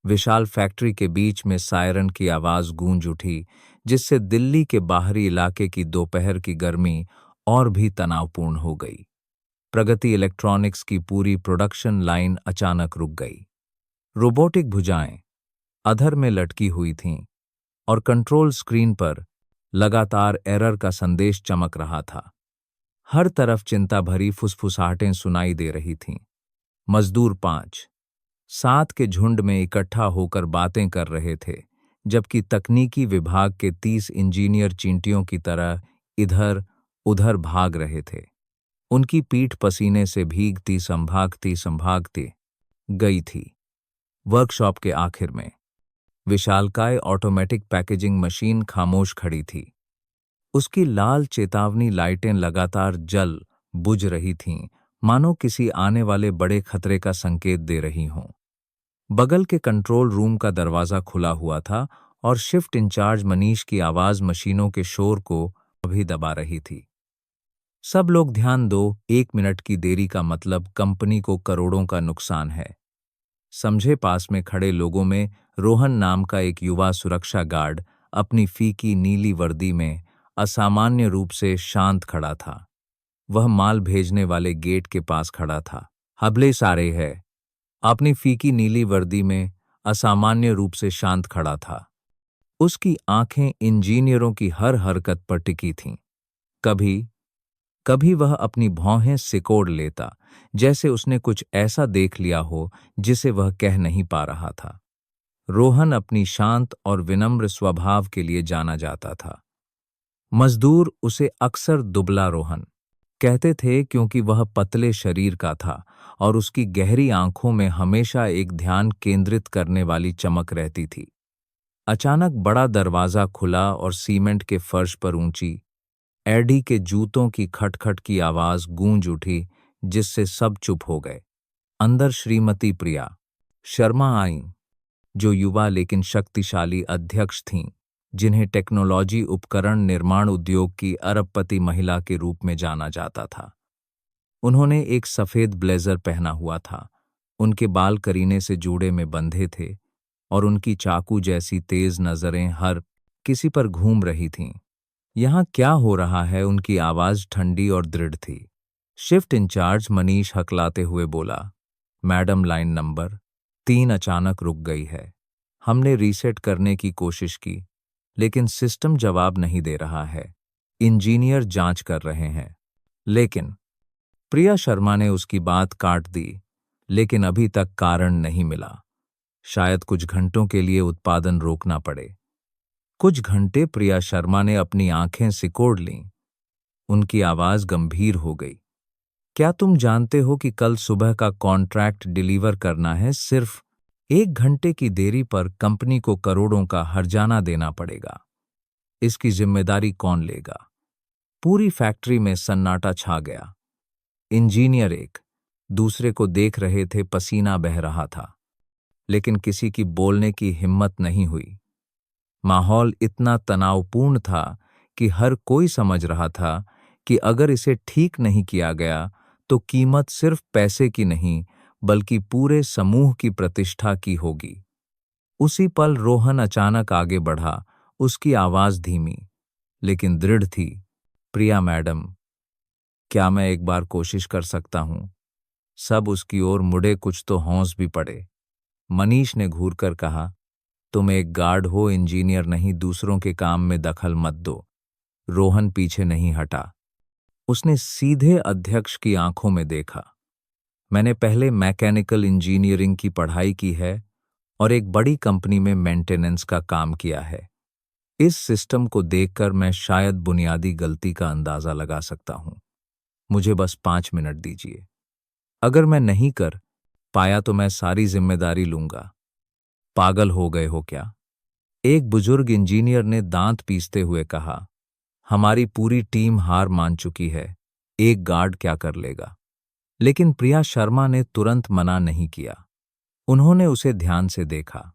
विशाल factory के बीच में siren की आवाज गूंज उठी, जिससे दिल्ली के बाहरी इलाके की दोपहर की गर्मी और भी तनावपूर्ण हो गई। प्रगति इलेक्ट्रॉनिक्स की पूरी प्रोडक्शन लाइन अचानक रुक गई। रोबोटिक भुजाएं अधर में लटकी हुई थीं और कंट्रोल स्क्रीन पर लगातार एरर का संदेश चमक रहा था। हर तरफ चिंता भरी फुसफुसाहटें सुनाई दे रही थीं। मजदूर 5-7 के झुंड में इकट्ठा होकर बातें कर रहे थे, जबकि तकनीकी विभाग के 30 इंजीनियर चींटियों की तरह इधर उधर भाग रहे थे। उनकी पीठ पसीने से भीगती संभागती संभागती गई थी। वर्कशॉप के आखिर में विशालकाय ऑटोमेटिक पैकेजिंग मशीन खामोश खड़ी थी। उसकी लाल चेतावनी लाइटें लगातार जल बुझ रही थीं, मानो किसी आने वाले बड़े खतरे का संकेत दे रही हों। बगल के कंट्रोल रूम का दरवाजा खुला हुआ था और शिफ्ट इंचार्ज मनीष की आवाज मशीनों के शोर को अभी दबा रही थी। सब लोग ध्यान दो, 1 मिनट की देरी का मतलब कंपनी को करोड़ों का नुकसान है। समझे। पास में खड़े लोगों में रोहन नाम का एक युवा सुरक्षा गार्ड अपनी फीकी नीली वर्दी में असामान्य रूप से शांत खड़ा था। वह माल भेजने वाले गेट के पास खड़ा था। हबले सारे है। अपनी फीकी नीली वर्दी में असामान्य रूप से शांत खड़ा था। उसकी आंखें इंजीनियरों की हर हरकत पर टिकी थीं। कभी कभी वह अपनी भौहें सिकोड़ लेता, जैसे उसने कुछ ऐसा देख लिया हो जिसे वह कह नहीं पा रहा था। रोहन अपनी शांत और विनम्र स्वभाव के लिए जाना जाता था। मजदूर उसे अक्सर दुबला रोहन कहते थे, क्योंकि वह पतले शरीर का था और उसकी गहरी आंखों में हमेशा एक ध्यान केंद्रित करने वाली चमक रहती थी। अचानक बड़ा दरवाजा खुला और सीमेंट के फर्श पर ऊंची एडी के जूतों की खटखट की आवाज गूंज उठी, जिससे सब चुप हो गए। अंदर श्रीमती प्रिया शर्मा आईं, जो युवा लेकिन शक्तिशाली अध्यक्ष थीं, जिन्हें टेक्नोलॉजी उपकरण निर्माण उद्योग की अरबपति महिला के रूप में जाना जाता था। उन्होंने एक सफेद ब्लेजर पहना हुआ था, उनके बाल करीने से जूड़े में बंधे थे और उनकी चाकू जैसी तेज नजरें हर किसी पर घूम रही थीं। यहाँ क्या हो रहा है? उनकी आवाज ठंडी और दृढ़ थी। शिफ्ट इंचार्ज मनीष हकलाते हुए बोला, मैडम, लाइन नंबर 3 अचानक रुक गई है। हमने रीसेट करने की कोशिश की, लेकिन सिस्टम जवाब नहीं दे रहा है। इंजीनियर जांच कर रहे हैं। लेकिन प्रिया शर्मा ने उसकी बात काट दी, लेकिन अभी तक कारण नहीं मिला। शायद कुछ घंटों के लिए उत्पादन रोकना पड़े। कुछ घंटे। प्रिया शर्मा ने अपनी आंखें सिकोड़ लीं। उनकी आवाज गंभीर हो गई। क्या तुम जानते हो कि कल सुबह का कॉन्ट्रैक्ट डिलीवर करना है? सिर्फ 1 घंटे की देरी पर कंपनी को करोड़ों का हर्जाना देना पड़ेगा। इसकी जिम्मेदारी कौन लेगा? पूरी फैक्ट्री में सन्नाटा छा गया। इंजीनियर एक दूसरे को देख रहे थे, पसीना बह रहा था, लेकिन किसी की बोलने की हिम्मत नहीं हुई। माहौल इतना तनावपूर्ण था कि हर कोई समझ रहा था कि अगर इसे ठीक नहीं किया गया तो कीमत सिर्फ पैसे की नहीं, बल्कि पूरे समूह की प्रतिष्ठा की होगी। उसी पल रोहन अचानक आगे बढ़ा। उसकी आवाज धीमी लेकिन दृढ़ थी। प्रिया मैडम, क्या मैं एक बार कोशिश कर सकता हूं? सब उसकी ओर मुड़े, कुछ तो हौंस भी पड़े। मनीष ने घूरकर कहा, तुम एक गार्ड हो, इंजीनियर नहीं। दूसरों के काम में दखल मत दो। रोहन पीछे नहीं हटा। उसने सीधे अध्यक्ष की आंखों में देखा। मैंने पहले मैकेनिकल इंजीनियरिंग की पढ़ाई की है और एक बड़ी कंपनी में मेंटेनेंस का काम किया है। इस सिस्टम को देखकर मैं शायद बुनियादी गलती का अंदाजा लगा सकता हूं। मुझे बस 5 मिनट दीजिए। अगर मैं नहीं कर पाया तो मैं सारी जिम्मेदारी लूंगा। पागल हो गए हो क्या? एक बुजुर्ग इंजीनियर ने दांत पीसते हुए कहा, हमारी पूरी टीम हार मान चुकी है। एक गार्ड क्या कर लेगा? लेकिन प्रिया शर्मा ने तुरंत मना नहीं किया। उन्होंने उसे ध्यान से देखा।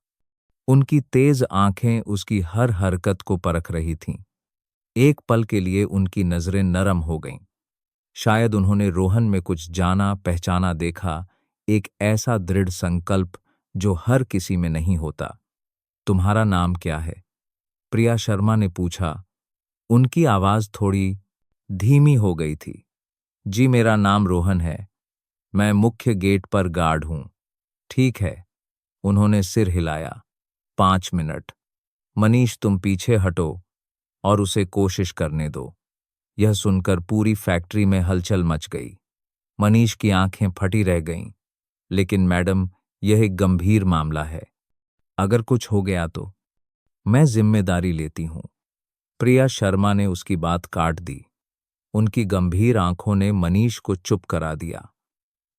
उनकी तेज आंखें उसकी हर हरकत को परख रही थीं। एक पल के लिए उनकी नजरें नरम हो गईं। शायद उन्होंने रोहन में कुछ जाना पहचाना देखा, एक ऐसा दृढ़ संकल्प जो हर किसी में नहीं होता। तुम्हारा नाम क्या है? प्रिया शर्मा ने पूछा। उनकी आवाज थोड़ी धीमी हो गई थी। जी, मेरा नाम रोहन है। मैं मुख्य गेट पर गार्ड हूं। ठीक है। उन्होंने सिर हिलाया। 5 मिनट। मनीष, तुम पीछे हटो और उसे कोशिश करने दो। यह सुनकर पूरी फैक्ट्री में हलचल मच गई। मनीष की आंखें फटी रह गईं। लेकिन मैडम, यह एक गंभीर मामला है। अगर कुछ हो गया तो मैं जिम्मेदारी लेती हूं। प्रिया शर्मा ने उसकी बात काट दी। उनकी गंभीर आंखों ने मनीष को चुप करा दिया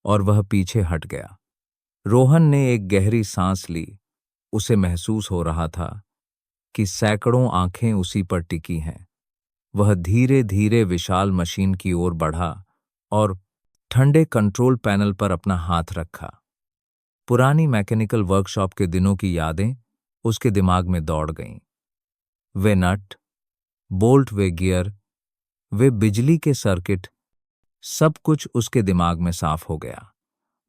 और वह पीछे हट गया। रोहन ने एक गहरी सांस ली। उसे महसूस हो रहा था कि सैकड़ों आंखें उसी पर टिकी हैं। वह धीरे धीरे विशाल मशीन की ओर बढ़ा और ठंडे कंट्रोल पैनल पर अपना हाथ रखा। पुरानी मैकेनिकल वर्कशॉप के दिनों की यादें उसके दिमाग में दौड़ गईं। वे नट, बोल्ट, वे गियर, वे बिजली के सर्किट, सब कुछ उसके दिमाग में साफ हो गया।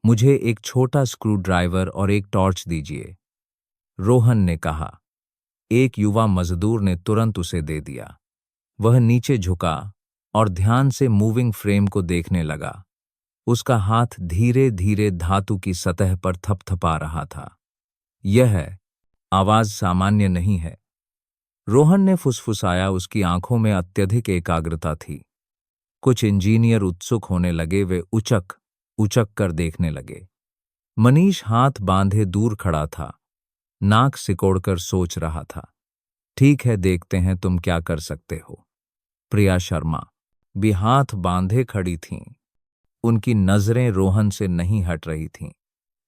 मुझे एक छोटा स्क्रू ड्राइवर और एक टॉर्च दीजिए, रोहन ने कहा। एक युवा मजदूर ने तुरंत उसे दे दिया। वह नीचे झुका और ध्यान से मूविंग फ्रेम को देखने लगा। उसका हाथ धीरे धीरे धातु की सतह पर थपथपा रहा था। यह आवाज सामान्य नहीं है, रोहन ने फुसफुसाया। उसकी आंखों में अत्यधिक एकाग्रता थी। कुछ इंजीनियर उत्सुक होने लगे। वे उचक उचक कर देखने लगे। मनीष हाथ बांधे दूर खड़ा था, नाक सिकोड़कर सोच रहा था। ठीक है, देखते हैं तुम क्या कर सकते हो। प्रिया शर्मा भी हाथ बांधे खड़ी थीं। उनकी नजरें रोहन से नहीं हट रही थीं।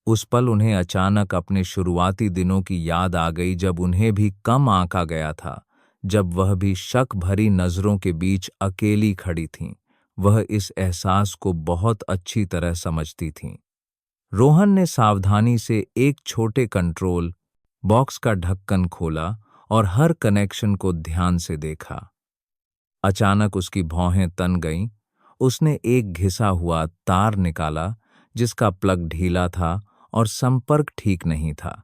उस पल उन्हें अचानक अपने शुरुआती दिनों की याद आ गई, जब उन्हें भी कम आंका गया था, जब वह भी शक भरी नजरों के बीच अकेली खड़ी थीं। वह इस एहसास को बहुत अच्छी तरह समझती थीं। रोहन ने सावधानी से एक छोटे कंट्रोल बॉक्स का ढक्कन खोला और हर कनेक्शन को ध्यान से देखा। अचानक उसकी भौहें तन गईं। उसने एक घिसा हुआ तार निकाला जिसका प्लग ढीला था और संपर्क ठीक नहीं था।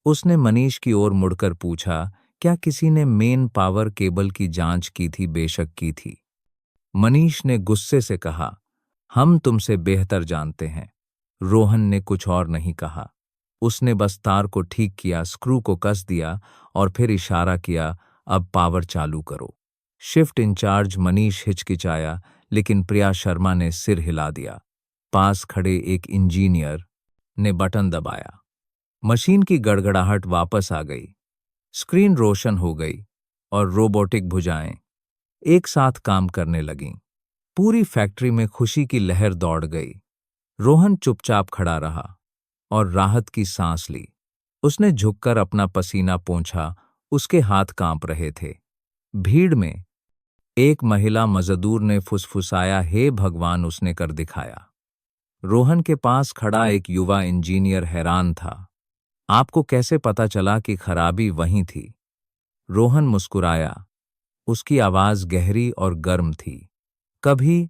उसने मनीष की ओर मुड़कर पूछा, क्या किसी ने मेन पावर केबल की जांच की थी? बेशक की थी, मनीष ने गुस्से से कहा। हम तुमसे बेहतर जानते हैं। रोहन ने कुछ और नहीं कहा। उसने बस तार को ठीक किया, स्क्रू को कस दिया और फिर इशारा किया, अब पावर चालू करो। शिफ्ट इंचार्ज मनीष हिचकिचाया, लेकिन प्रिया शर्मा ने सिर हिला दिया। पास खड़े एक इंजीनियर ने बटन दबाया। मशीन की गड़गड़ाहट वापस आ गई। स्क्रीन रोशन हो गई और रोबोटिक भुजाएं एक साथ काम करने लगीं। पूरी फैक्ट्री में खुशी की लहर दौड़ गई। रोहन चुपचाप खड़ा रहा और राहत की सांस ली। उसने झुककर अपना पसीना पोंछा। उसके हाथ कांप रहे थे। भीड़ में एक महिला मजदूर ने फुसफुसाया, हे भगवान, उसने कर दिखाया। रोहन के पास खड़ा एक युवा इंजीनियर हैरान था। आपको कैसे पता चला कि खराबी वहीं थी? रोहन मुस्कुराया। उसकी आवाज गहरी और गर्म थी। कभी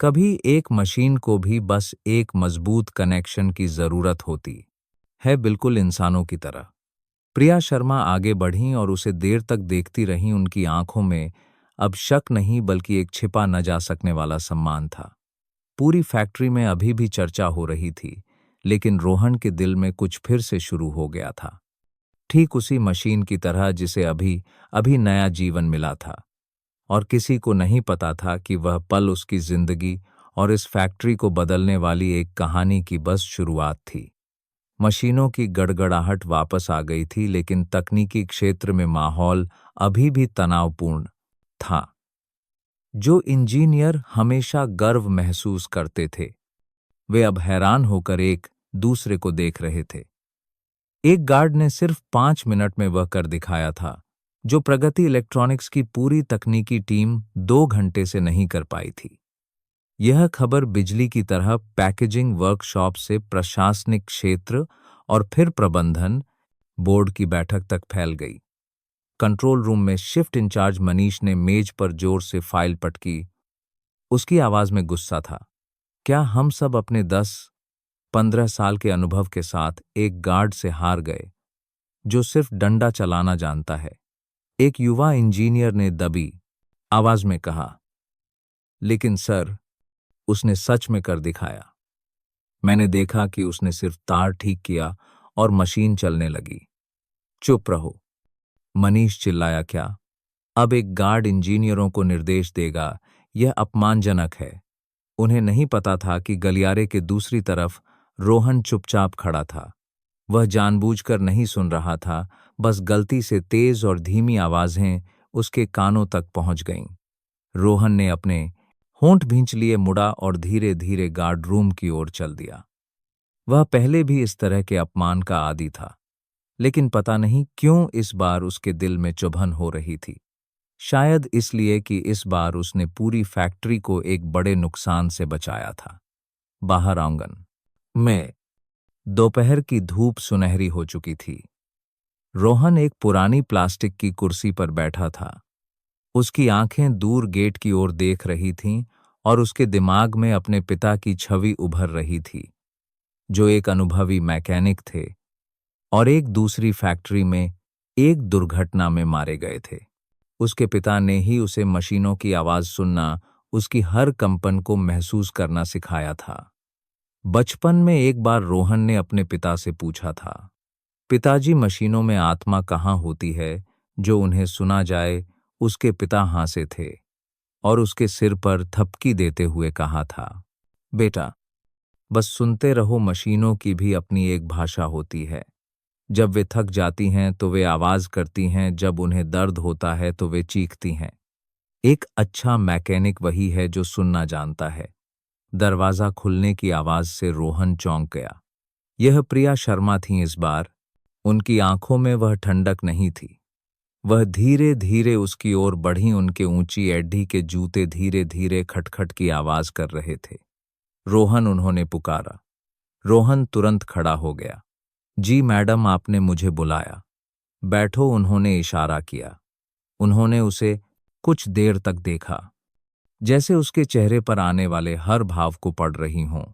कभी एक मशीन को भी बस एक मजबूत कनेक्शन की जरूरत होती है, बिल्कुल इंसानों की तरह। प्रिया शर्मा आगे बढ़ीं और उसे देर तक देखती रहीं। उनकी आंखों में अब शक नहीं, बल्कि एक छिपा न जा सकने वाला सम्मान था। पूरी फैक्ट्री में अभी भी चर्चा हो रही थी, लेकिन रोहन के दिल में कुछ फिर से शुरू हो गया था, ठीक उसी मशीन की तरह जिसे अभी अभी नया जीवन मिला था। और किसी को नहीं पता था कि वह पल उसकी जिंदगी और इस फैक्ट्री को बदलने वाली एक कहानी की बस शुरुआत थी। मशीनों की गड़गड़ाहट वापस आ गई थी, लेकिन तकनीकी क्षेत्र में माहौल अभी भी तनावपूर्ण था। जो इंजीनियर हमेशा गर्व महसूस करते थे, वे अब हैरान होकर एक दूसरे को देख रहे थे। एक गार्ड ने सिर्फ 5 मिनट में वह कर दिखाया था जो प्रगति इलेक्ट्रॉनिक्स की पूरी तकनीकी टीम 2 घंटे से नहीं कर पाई थी। यह खबर बिजली की तरह पैकेजिंग वर्कशॉप से प्रशासनिक क्षेत्र और फिर प्रबंधन बोर्ड की बैठक तक फैल गई। कंट्रोल रूम में शिफ्ट इंचार्ज मनीष ने मेज पर जोर से फाइल पटकी। उसकी आवाज में गुस्सा था। क्या हम सब अपने 10 15 साल के अनुभव के साथ एक गार्ड से हार गए जो सिर्फ डंडा चलाना जानता है। एक युवा इंजीनियर ने दबी आवाज में कहा, लेकिन सर, उसने सच में कर दिखाया। मैंने देखा कि उसने सिर्फ तार ठीक किया और मशीन चलने लगी। चुप रहो, मनीष चिल्लाया। क्या अब एक गार्ड इंजीनियरों को निर्देश देगा? यह अपमानजनक है। उन्हें नहीं पता था कि गलियारे के दूसरी तरफ रोहन चुपचाप खड़ा था। वह जानबूझकर नहीं सुन रहा था, बस गलती से तेज और धीमी आवाजें उसके कानों तक पहुंच गईं। रोहन ने अपने होंठ भींच लिए, मुड़ा और धीरे धीरे गार्ड रूम की ओर चल दिया। वह पहले भी इस तरह के अपमान का आदी था, लेकिन पता नहीं क्यों इस बार उसके दिल में चुभन हो रही थी। शायद इसलिए कि इस बार उसने पूरी फैक्ट्री को एक बड़े नुकसान से बचाया था। बाहर आंगन में दोपहर की धूप सुनहरी हो चुकी थी। रोहन एक पुरानी प्लास्टिक की कुर्सी पर बैठा था। उसकी आंखें दूर गेट की ओर देख रही थीं और उसके दिमाग में अपने पिता की छवि उभर रही थी, जो एक अनुभवी मैकेनिक थे और एक दूसरी फैक्ट्री में एक दुर्घटना में मारे गए थे। उसके पिता ने ही उसे मशीनों की आवाज सुनना, उसकी हर कंपन को महसूस करना सिखाया था। बचपन में एक बार रोहन ने अपने पिता से पूछा था, पिताजी, मशीनों में आत्मा कहाँ होती है जो उन्हें सुना जाए? उसके पिता हंसे थे और उसके सिर पर थपकी देते हुए कहा था, बेटा, बस सुनते रहो, मशीनों की भी अपनी एक भाषा होती है। जब वे थक जाती हैं तो वे आवाज करती हैं, जब उन्हें दर्द होता है तो वे चीखती हैं। एक अच्छा मैकेनिक वही है जो सुनना जानता है। दरवाजा खुलने की आवाज से रोहन चौंक गया। यह प्रिया शर्मा थीं। इस बार उनकी आंखों में वह ठंडक नहीं थी। वह धीरे धीरे उसकी ओर बढ़ी। उनके ऊंची एडी के जूते धीरे धीरे खटखट की आवाज कर रहे थे। रोहन, उन्होंने पुकारा। रोहन तुरंत खड़ा हो गया। जी मैडम, आपने मुझे बुलाया। बैठो, उन्होंने इशारा किया। उन्होंने उसे कुछ देर तक देखा, जैसे उसके चेहरे पर आने वाले हर भाव को पढ़ रही हों।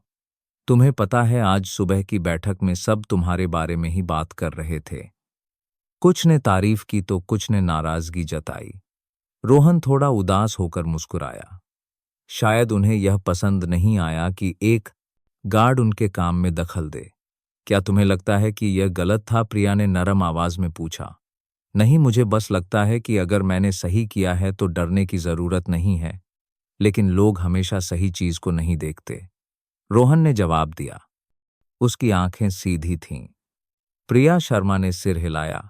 तुम्हें पता है, आज सुबह की बैठक में सब तुम्हारे बारे में ही बात कर रहे थे। कुछ ने तारीफ की तो कुछ ने नाराजगी जताई। रोहन थोड़ा उदास होकर मुस्कुराया। शायद उन्हें यह पसंद नहीं आया कि एक गार्ड उनके काम में दखल दे। क्या तुम्हें लगता है कि यह गलत था? प्रिया ने नरम आवाज में पूछा। नहीं, मुझे बस लगता है कि अगर मैंने सही किया है तो डरने की जरूरत नहीं है, लेकिन लोग हमेशा सही चीज को नहीं देखते। रोहन ने जवाब दिया। उसकी आंखें सीधी थीं। प्रिया शर्मा ने सिर हिलाया।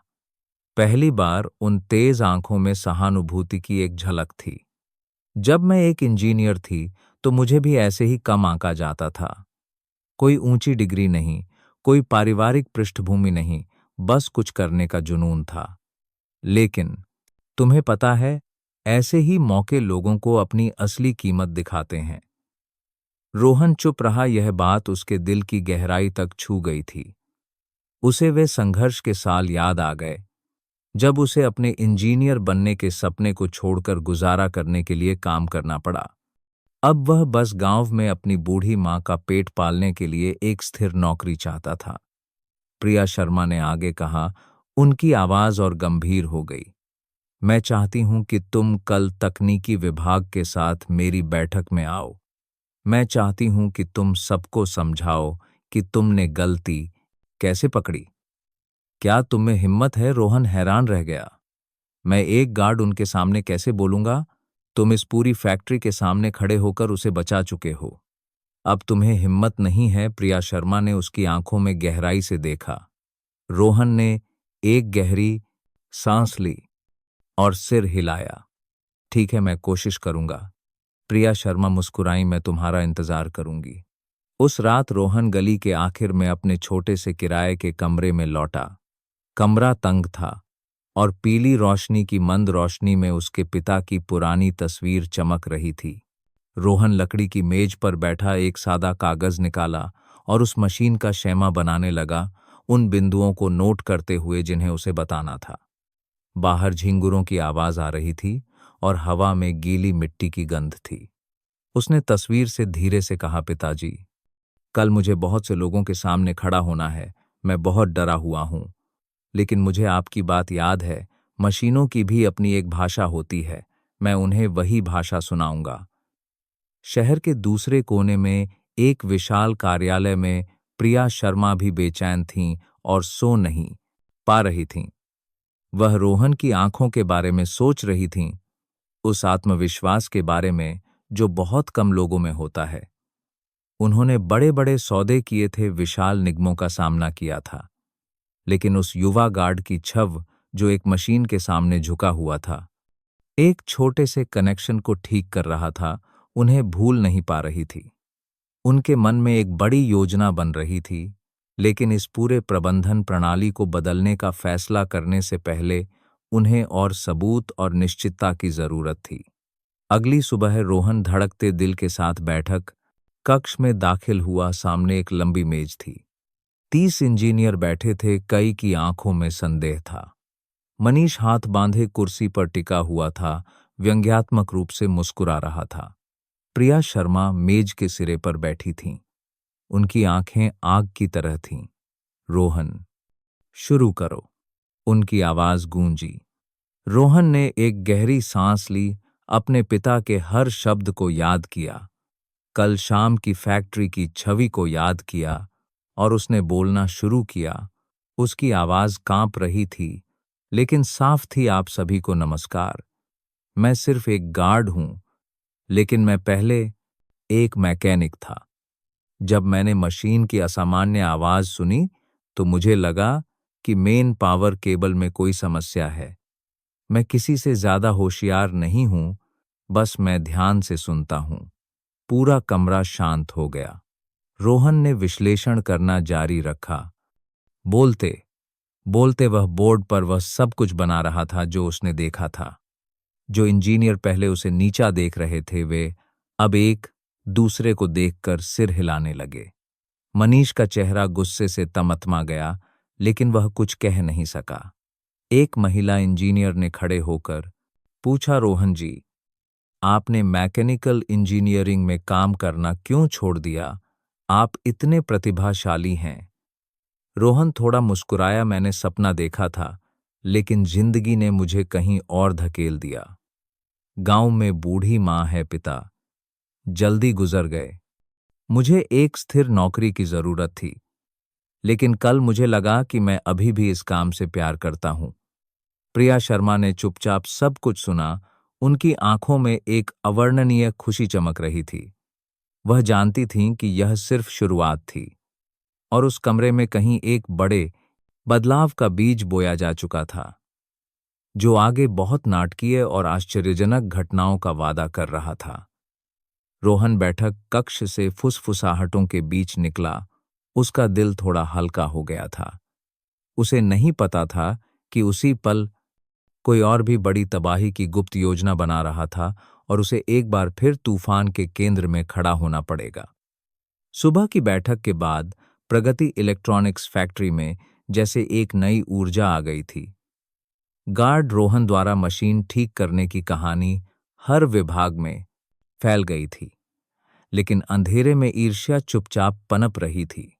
पहली बार उन तेज आंखों में सहानुभूति की एक झलक थी। जब मैं एक इंजीनियर थी तो मुझे भी ऐसे ही कम आंका जाता था। कोई ऊंची डिग्री नहीं, कोई पारिवारिक पृष्ठभूमि नहीं, बस कुछ करने का जुनून था। लेकिन तुम्हें पता है, ऐसे ही मौके लोगों को अपनी असली कीमत दिखाते हैं। रोहन चुप रहा। यह बात उसके दिल की गहराई तक छू गई थी। उसे वे संघर्ष के साल याद आ गए जब उसे अपने इंजीनियर बनने के सपने को छोड़कर गुजारा करने के लिए काम करना पड़ा। अब वह बस गांव में अपनी बूढ़ी मां का पेट पालने के लिए एक स्थिर नौकरी चाहता था। प्रिया शर्मा ने आगे कहा। उनकी आवाज और गंभीर हो गई। मैं चाहती हूं कि तुम कल तकनीकी विभाग के साथ मेरी बैठक में आओ। मैं चाहती हूं कि तुम सबको समझाओ कि तुमने गलती कैसे पकड़ी। क्या तुम्हें हिम्मत है? रोहन हैरान रह गया। मैं एक गार्ड उनके सामने कैसे बोलूंगा? तुम इस पूरी फैक्ट्री के सामने खड़े होकर उसे बचा चुके हो। अब तुम्हें हिम्मत नहीं है? प्रिया शर्मा ने उसकी आंखों में गहराई से देखा। रोहन ने एक गहरी सांस ली और सिर हिलाया। ठीक है, मैं कोशिश करूंगा। प्रिया शर्मा मुस्कुराई। मैं तुम्हारा इंतजार करूंगी। उस रात रोहन गली के आखिर में अपने छोटे से किराए के कमरे में लौटा। कमरा तंग था और पीली रोशनी की मंद रोशनी में उसके पिता की पुरानी तस्वीर चमक रही थी। रोहन लकड़ी की मेज पर बैठा एक सादा कागज निकाला और उस मशीन का शेमा बनाने लगा, उन बिंदुओं को नोट करते हुए जिन्हें उसे बताना था। बाहर झिंगुरों की आवाज आ रही थी और हवा में गीली मिट्टी की गंध थी। उसने तस्वीर से धीरे से कहा, पिताजी, कल मुझे बहुत से लोगों के सामने खड़ा होना है। मैं बहुत डरा हुआ हूँ। लेकिन मुझे आपकी बात याद है, मशीनों की भी अपनी एक भाषा होती है। मैं उन्हें वही भाषा सुनाऊंगा। शहर के दूसरे कोने में एक विशाल कार्यालय में प्रिया शर्मा भी बेचैन थीं और सो नहीं पा रही थीं। वह रोहन की आंखों के बारे में सोच रही थीं, उस आत्मविश्वास के बारे में जो बहुत कम लोगों में होता है। उन्होंने बड़े-बड़े सौदे किए थे, विशाल निगमों का सामना किया था, लेकिन उस युवा गार्ड की छव जो एक मशीन के सामने झुका हुआ था, एक छोटे से कनेक्शन को ठीक कर रहा था, उन्हें भूल नहीं पा रही थी। उनके मन में एक बड़ी योजना बन रही थी, लेकिन इस पूरे प्रबंधन प्रणाली को बदलने का फैसला करने से पहले उन्हें और सबूत और निश्चितता की जरूरत थी। अगली सुबह रोहन धड़कते दिल के साथ बैठक कक्ष में दाखिल हुआ। सामने एक लंबी मेज थी। 30 इंजीनियर बैठे थे, कई की आंखों में संदेह था। मनीष हाथ बांधे कुर्सी पर टिका हुआ था, व्यंग्यात्मक रूप से मुस्कुरा रहा था। प्रिया शर्मा मेज के सिरे पर बैठी थीं। उनकी आंखें आग की तरह थीं। रोहन, शुरू करो। उनकी आवाज गूंजी। रोहन ने एक गहरी सांस ली, अपने पिता के हर शब्द को याद किया, कल शाम की फैक्ट्री की छवि को याद किया, और उसने बोलना शुरू किया। उसकी आवाज कांप रही थी, लेकिन साफ थी। आप सभी को नमस्कार। मैं सिर्फ एक गार्ड हूं, लेकिन मैं पहले एक मैकेनिक था। जब मैंने मशीन की असामान्य आवाज सुनी, तो मुझे लगा कि मेन पावर केबल में कोई समस्या है। मैं किसी से ज्यादा होशियार नहीं हूं, बस मैं ध्यान से सुनता हूं। पूरा कमरा शांत हो गया। रोहन ने विश्लेषण करना जारी रखा। बोलते बोलते वह बोर्ड पर वह सब कुछ बना रहा था जो उसने देखा था। जो इंजीनियर पहले उसे नीचा देख रहे थे, वे अब एक दूसरे को देखकर सिर हिलाने लगे। मनीष का चेहरा गुस्से से तमतमा गया, लेकिन वह कुछ कह नहीं सका। एक महिला इंजीनियर ने खड़े होकर पूछा, रोहन जी, आपने मैकेनिकल इंजीनियरिंग में काम करना क्यों छोड़ दिया? आप इतने प्रतिभाशाली हैं। रोहन थोड़ा मुस्कुराया। मैंने सपना देखा था, लेकिन जिंदगी ने मुझे कहीं और धकेल दिया। गांव में बूढ़ी मां है, पिता जल्दी गुजर गए। मुझे एक स्थिर नौकरी की जरूरत थी, लेकिन कल मुझे लगा कि मैं अभी भी इस काम से प्यार करता हूं। प्रिया शर्मा ने चुपचाप सब कुछ सुना। उनकी आंखों में एक अवर्णनीय खुशी चमक रही थी। वह जानती थीं कि यह सिर्फ शुरुआत थी, और उस कमरे में कहीं एक बड़े बदलाव का बीज बोया जा चुका था, जो आगे बहुत नाटकीय और आश्चर्यजनक घटनाओं का वादा कर रहा था। रोहन बैठक कक्ष से फुसफुसाहटों के बीच निकला। उसका दिल थोड़ा हल्का हो गया था। उसे नहीं पता था कि उसी पल कोई और भी बड़ी तबाही की गुप्त योजना बना रहा था, और उसे एक बार फिर तूफान के केंद्र में खड़ा होना पड़ेगा। सुबह की बैठक के बाद प्रगति इलेक्ट्रॉनिक्स फैक्ट्री में जैसे एक नई ऊर्जा आ गई थी। गार्ड रोहन द्वारा मशीन ठीक करने की कहानी हर विभाग में फैल गई थी, लेकिन अंधेरे में ईर्ष्या चुपचाप पनप रही थी।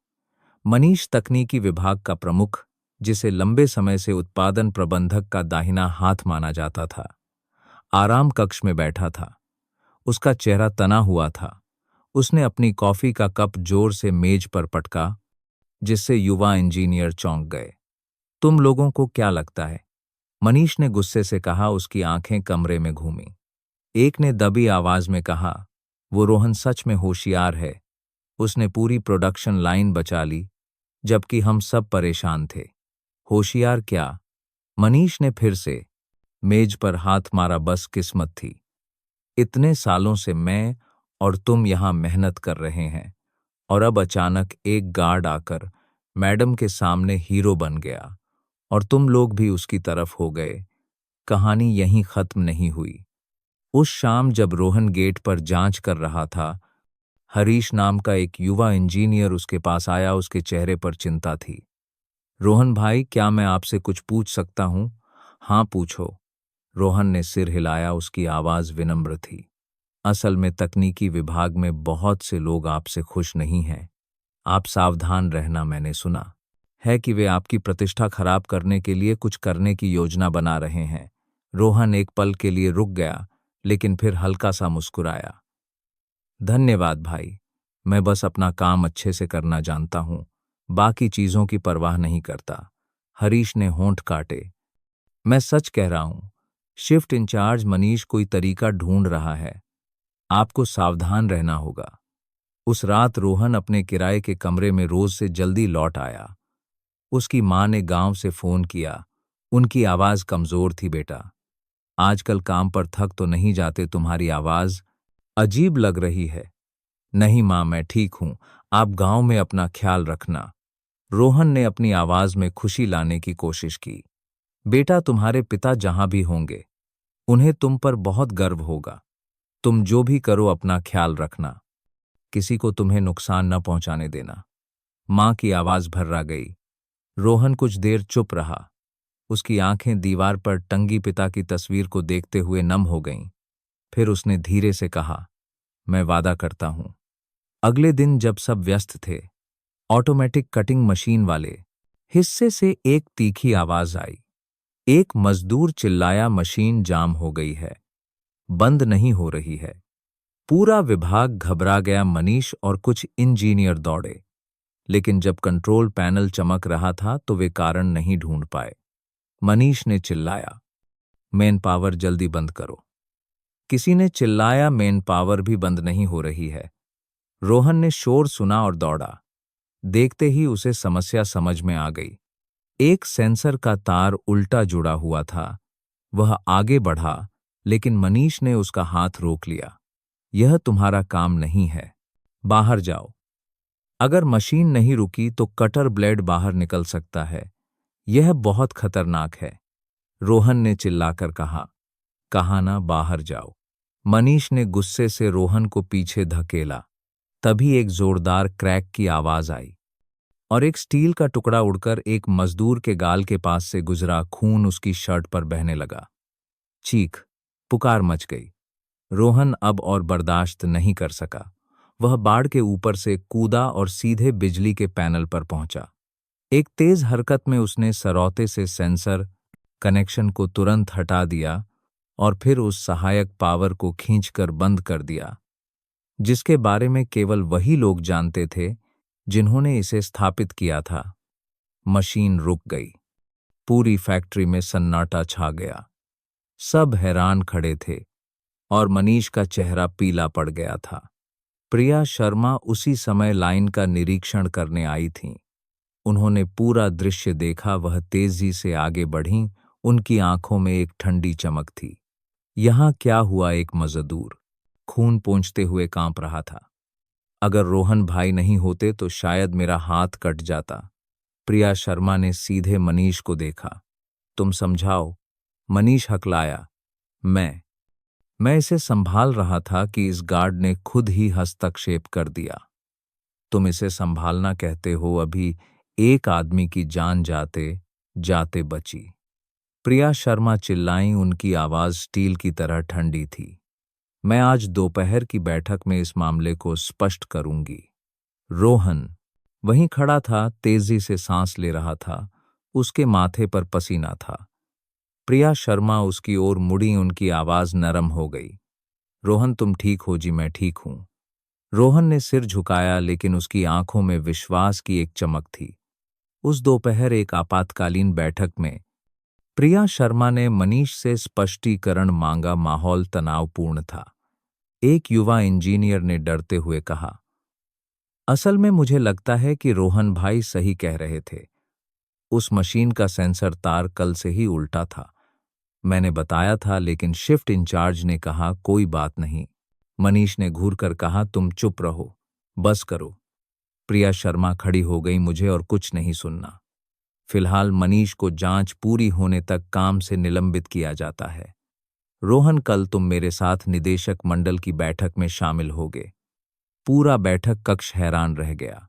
मनीष तकनीकी विभाग का प्रमुख, जिसे लंबे समय से उत्पादन प्रबंधक का दाहिना हाथ माना जाता था, आराम कक्ष में बैठा था। उसका चेहरा तना हुआ था। उसने अपनी कॉफी का कप जोर से मेज पर पटका, जिससे युवा इंजीनियर चौंक गए। तुम लोगों को क्या लगता है? मनीष ने गुस्से से कहा। उसकी आंखें कमरे में घूमी। एक ने दबी आवाज में कहा, वो रोहन सच में होशियार है। उसने पूरी प्रोडक्शन लाइन बचा ली, जबकि हम सब परेशान थे। होशियार क्या? मनीष ने फिर से मेज पर हाथ मारा। बस किस्मत थी। इतने सालों से मैं और तुम यहां मेहनत कर रहे हैं, और अब अचानक एक गार्ड आकर मैडम के सामने हीरो बन गया, और तुम लोग भी उसकी तरफ हो गए। कहानी यहीं खत्म नहीं हुई। उस शाम जब रोहन गेट पर जांच कर रहा था, हरीश नाम का एक युवा इंजीनियर उसके पास आया। उसके चेहरे पर चिंता थी। रोहन भाई, क्या मैं आपसे कुछ पूछ सकता हूं? हाँ, पूछो। रोहन ने सिर हिलाया। उसकी आवाज विनम्र थी। असल में तकनीकी विभाग में बहुत से लोग आपसे खुश नहीं हैं। आप सावधान रहना। मैंने सुना है कि वे आपकी प्रतिष्ठा खराब करने के लिए कुछ करने की योजना बना रहे हैं। रोहन एक पल के लिए रुक गया, लेकिन फिर हल्का सा मुस्कुराया। धन्यवाद भाई, मैं बस अपना काम अच्छे से करना जानता हूँ, बाकी चीजों की परवाह नहीं करता। हरीश ने होंठ काटे। मैं सच कह रहा हूँ, शिफ्ट इंचार्ज मनीष कोई तरीका ढूंढ रहा है। आपको सावधान रहना होगा। उस रात रोहन अपने किराए के कमरे में रोज से जल्दी लौट आया। उसकी माँ ने गांव से फोन किया। उनकी आवाज कमजोर थी। बेटा, आजकल काम पर थक तो नहीं जाते? तुम्हारी आवाज अजीब लग रही है। नहीं माँ, मैं ठीक हूं। आप गांव में अपना ख्याल रखना। रोहन ने अपनी आवाज में खुशी लाने की कोशिश की। बेटा, तुम्हारे पिता जहां भी होंगे, उन्हें तुम पर बहुत गर्व होगा। तुम जो भी करो अपना ख्याल रखना। किसी को तुम्हें नुकसान न पहुंचाने देना। मां की आवाज भर्रा गई। रोहन कुछ देर चुप रहा। उसकी आंखें दीवार पर टंगी पिता की तस्वीर को देखते हुए नम हो गईं। फिर उसने धीरे से कहा, मैं वादा करता हूं। अगले दिन जब सब व्यस्त थे, ऑटोमेटिक कटिंग मशीन वाले हिस्से से एक तीखी आवाज आई। एक मजदूर चिल्लाया, मशीन जाम हो गई है, बंद नहीं हो रही है। पूरा विभाग घबरा गया। मनीष और कुछ इंजीनियर दौड़े, लेकिन जब कंट्रोल पैनल चमक रहा था तो वे कारण नहीं ढूंढ पाए। मनीष ने चिल्लाया, मेन पावर जल्दी बंद करो। किसी ने चिल्लाया, मेन पावर भी बंद नहीं हो रही है। रोहन ने शोर सुना और दौड़ा। देखते ही उसे समस्या समझ में आ गई। एक सेंसर का तार उल्टा जुड़ा हुआ था। वह आगे बढ़ा, लेकिन मनीष ने उसका हाथ रोक लिया। यह तुम्हारा काम नहीं है, बाहर जाओ। अगर मशीन नहीं रुकी तो कटर ब्लेड बाहर निकल सकता है। यह बहुत खतरनाक है। रोहन ने चिल्लाकर कहा, कहा ना बाहर जाओ। मनीष ने गुस्से से रोहन को पीछे धकेला। तभी एक जोरदार क्रैक की आवाज आई और एक स्टील का टुकड़ा उड़कर एक मजदूर के गाल के पास से गुजरा। खून उसकी शर्ट पर बहने लगा। चीख पुकार मच गई। रोहन अब और बर्दाश्त नहीं कर सका। वह बाड़ के ऊपर से कूदा और सीधे बिजली के पैनल पर पहुंचा। एक तेज हरकत में उसने सरौते से सेंसर कनेक्शन को तुरंत हटा दिया और फिर उस सहायक पावर को खींचकर बंद कर दिया, जिसके बारे में केवल वही लोग जानते थे जिन्होंने इसे स्थापित किया था। मशीन रुक गई। पूरी फैक्ट्री में सन्नाटा छा गया। सब हैरान खड़े थे और मनीष का चेहरा पीला पड़ गया था। प्रिया शर्मा उसी समय लाइन का निरीक्षण करने आई थीं। उन्होंने पूरा दृश्य देखा। वह तेजी से आगे बढ़ीं। उनकी आंखों में एक ठंडी चमक थी। यहां क्या हुआ? एक मजदूर खून पोंछते हुए कांप रहा था। अगर रोहन भाई नहीं होते तो शायद मेरा हाथ कट जाता। प्रिया शर्मा ने सीधे मनीष को देखा। तुम समझाओ। मनीष हकलाया। मैं इसे संभाल रहा था कि इस गार्ड ने खुद ही हस्तक्षेप कर दिया। तुम इसे संभालना कहते हो? अभी एक आदमी की जान जाते जाते बची। प्रिया शर्मा चिल्लाईं। उनकी आवाज स्टील की तरह ठंडी थी। मैं आज दोपहर की बैठक में इस मामले को स्पष्ट करूंगी। रोहन वहीं खड़ा था, तेजी से सांस ले रहा था। उसके माथे पर पसीना था। प्रिया शर्मा उसकी ओर मुड़ी। उनकी आवाज नरम हो गई। रोहन, तुम ठीक हो? जी मैं ठीक हूं। रोहन ने सिर झुकाया, लेकिन उसकी आंखों में विश्वास की एक चमक थी। उस दोपहर एक आपातकालीन बैठक में प्रिया शर्मा ने मनीष से स्पष्टीकरण मांगा। माहौल तनावपूर्ण था। एक युवा इंजीनियर ने डरते हुए कहा, असल में मुझे लगता है कि रोहन भाई सही कह रहे थे। उस मशीन का सेंसर तार कल से ही उल्टा था। मैंने बताया था, लेकिन शिफ्ट इंचार्ज ने कहा कोई बात नहीं। मनीष ने घूरकर कहा, तुम चुप रहो, बस करो। प्रिया शर्मा खड़ी हो गई। मुझे और कुछ नहीं सुनना। फिलहाल मनीष को जांच पूरी होने तक काम से निलंबित किया जाता है। रोहन, कल तुम मेरे साथ निदेशक मंडल की बैठक में शामिल होगे। पूरा बैठक कक्ष हैरान रह गया।